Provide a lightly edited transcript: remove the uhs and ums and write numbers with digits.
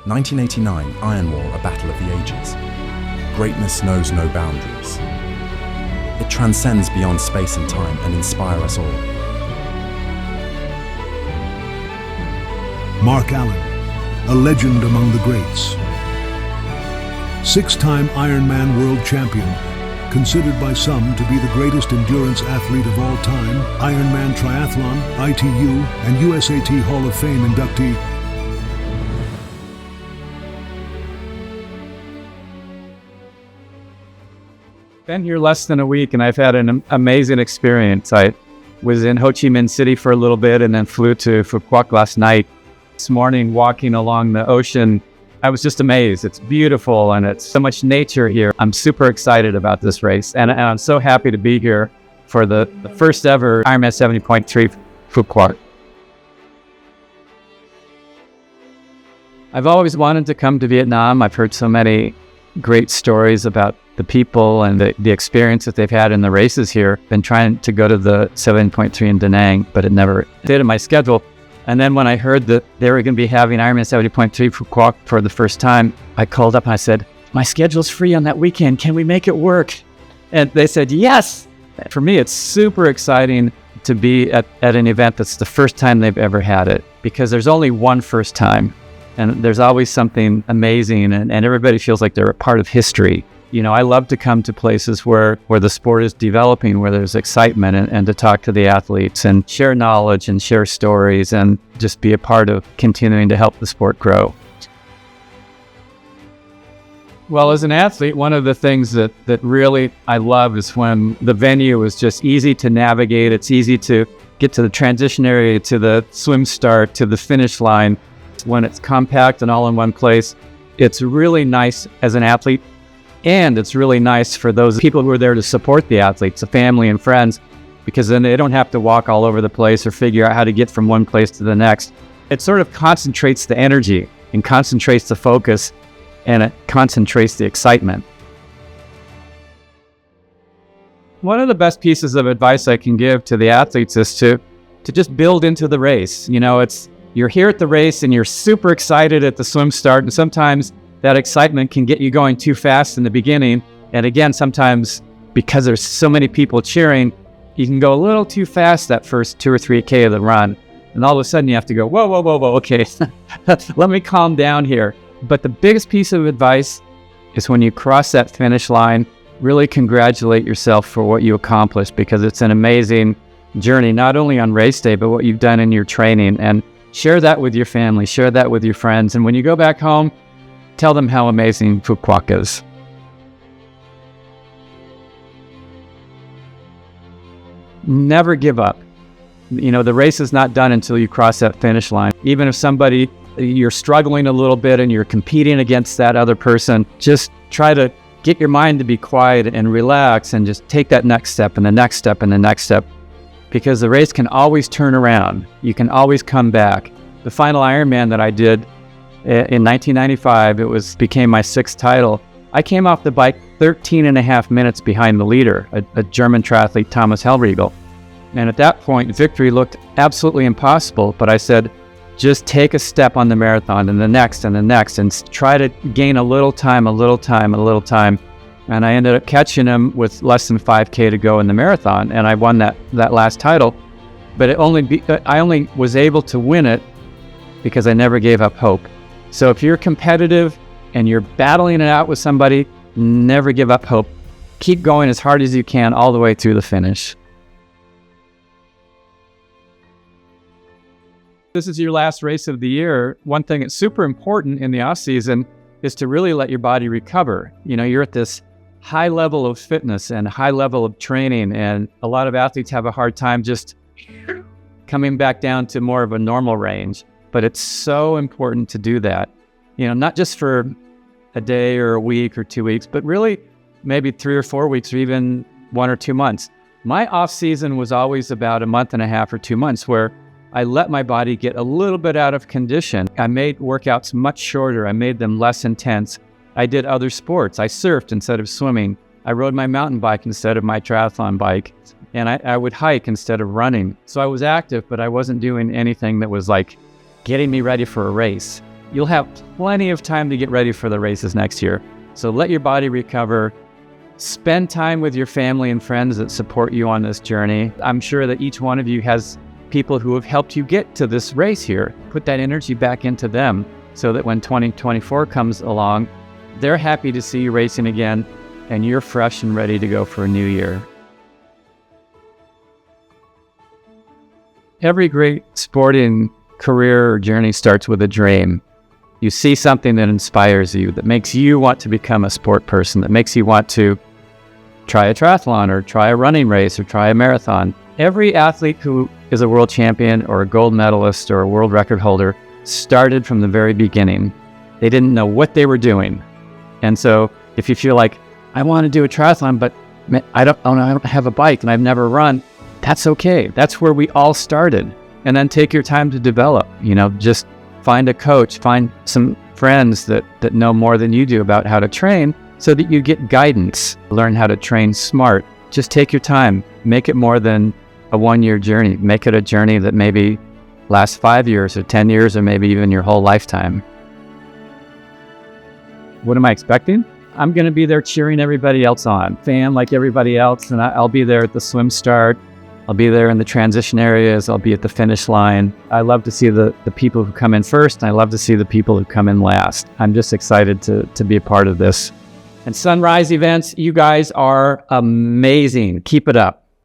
1989 Iron War, a battle of the ages. Greatness knows no boundaries. It transcends beyond space and time and inspires us all. Mark Allen, a legend among the greats. Six-time Ironman World Champion, considered by some to be the greatest endurance athlete of all time, Ironman Triathlon, ITU, and USAT Hall of Fame inductee. Been here less than a week and I've had an amazing experience. I was in Ho Chi Minh City for a little bit and then flew to Phú Quốc last night. This morning, walking along the ocean, I was just amazed. It's beautiful and it's so much nature here. I'm super excited about this race and I'm so happy to be here for the first ever Ironman 70.3 Phú Quốc. I've always wanted to come to Vietnam. I've heard so many great stories about the people and the experience that they've had in the races here. Been trying to go to the 7.3 in Da Nang, but it never did in my schedule. And then when I heard that they were going to be having Ironman 70.3 Phú Quốc for the first time, I called up and I said, my schedule's free on that weekend. Can we make it work? And they said, yes. For me, it's super exciting to be at an event that's the first time they've ever had it, because there's only one first time. And there's always something amazing and everybody feels like they're a part of history. You know, I love to come to places where the sport is developing, where there's excitement and to talk to the athletes and share knowledge and share stories and just be a part of continuing to help the sport grow. Well, as an athlete, one of the things that really I love is when the venue is just easy to navigate. It's easy to get to the transition area, to the swim start, to the finish line. When it's compact and all in one place, it's really nice as an athlete. And it's really nice for those people who are there to support the athletes, the family and friends, because then they don't have to walk all over the place or figure out how to get from one place to the next. It sort of concentrates the energy and concentrates the focus and it concentrates the excitement. One of the best pieces of advice I can give to the athletes is to just build into the race. You know, you're here at the race and you're super excited at the swim start, and sometimes that excitement can get you going too fast in the beginning. And again, sometimes because there's so many people cheering, you can go a little too fast that first 2 or 3K of the run. And all of a sudden you have to go, whoa, whoa, whoa, whoa, okay, let me calm down here. But the biggest piece of advice is when you cross that finish line, really congratulate yourself for what you accomplished, because it's an amazing journey, not only on race day, but what you've done in your training. And share that with your family, share that with your friends. And when you go back home, tell them how amazing Phú Quốc is. Never give up. You know, the race is not done until you cross that finish line. Even if you're struggling a little bit and you're competing against that other person, just try to get your mind to be quiet and relax and just take that next step and the next step and the next step, because the race can always turn around. You can always come back. The final Ironman that I did in 1995, became my 6th title. I came off the bike 13 and a half minutes behind the leader, a German triathlete, Thomas Hellriegel. And at that point, victory looked absolutely impossible, but I said, just take a step on the marathon and the next and the next and try to gain a little time. And I ended up catching him with less than 5K to go in the marathon, and I won that last title. But I only was able to win it because I never gave up hope. So if you're competitive and you're battling it out with somebody, never give up hope. Keep going as hard as you can all the way through the finish. This is your last race of the year. One thing that's super important in the off season is to really let your body recover. You know, you're at this high level of fitness and high level of training, and a lot of athletes have a hard time just coming back down to more of a normal range. But it's so important to do that, you know, not just for a day or a week or 2 weeks, but really maybe 3 or 4 weeks or even 1 or 2 months. My off season was always about a month and a half or 2 months, where I let my body get a little bit out of condition. I made workouts much shorter. I made them less intense. I did other sports. I surfed instead of swimming. I rode my mountain bike instead of my triathlon bike. And I would hike instead of running. So I was active, but I wasn't doing anything that was like getting me ready for a race. You'll have plenty of time to get ready for the races next year. So let your body recover. Spend time with your family and friends that support you on this journey. I'm sure that each one of you has people who have helped you get to this race here. Put that energy back into them so that when 2024 comes along, they're happy to see you racing again and you're fresh and ready to go for a new year. Every great sporting career or journey starts with a dream. You see something that inspires you, that makes you want to become a sport person, that makes you want to try a triathlon or try a running race or try a marathon. Every athlete who is a world champion or a gold medalist or a world record holder started from the very beginning. They didn't know what they were doing. And so if you feel like, I want to do a triathlon, but I don't have a bike and I've never run, that's okay. That's where we all started. And then take your time to develop, just find a coach, find some friends that know more than you do about how to train so that you get guidance, learn how to train smart. Just take your time, make it more than a 1-year journey. Make it a journey that maybe lasts 5 years or 10 years or maybe even your whole lifetime. What am I expecting? I'm going to be there cheering everybody else on. Fan like everybody else, and I'll be there at the swim start. I'll be there in the transition areas. I'll be at the finish line. I love to see the people who come in first, and I love to see the people who come in last. I'm just excited to be a part of this. And Sunrise Events, you guys are amazing. Keep it up.